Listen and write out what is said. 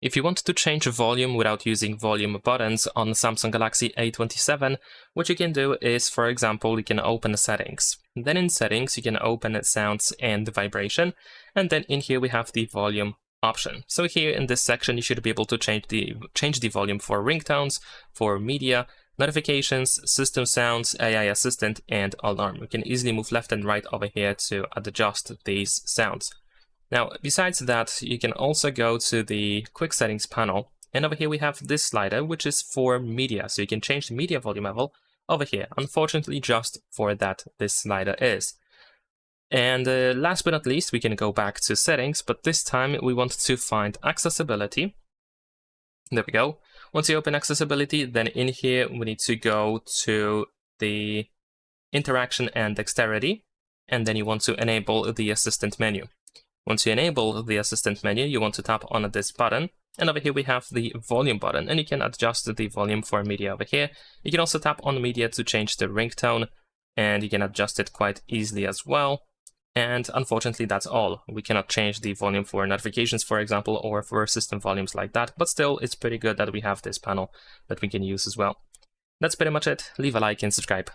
If you want to change volume without using volume buttons on Samsung Galaxy A27, what you can do is, for example, you can open settings. Then in settings, you can open sounds and vibration. And then in here, we have the volume option. So here in this section, you should be able to change the volume for ringtones, for media, notifications, system sounds, AI assistant, and alarm. You can easily move left and right over here to adjust these sounds. Now, besides that, you can also go to the quick settings panel, and over here we have this slider, which is for media. So you can change the media volume level over here. Unfortunately, just for that, this slider is. And last but not least, we can go back to settings, but this time we want to find accessibility. There we go. Once you open accessibility, then in here we need to go to the interaction and dexterity, and then you want to enable the assistant menu. Once you enable the assistant menu, you want to tap on this button, and over here we have the volume button, and you can adjust the volume for media over here. You can also tap on media to change the ringtone, and you can adjust it quite easily as well. And unfortunately, that's all. We cannot change the volume for notifications, for example, or for system volumes like that, but still, it's pretty good that we have this panel that we can use as well. That's pretty much it. Leave a like and subscribe.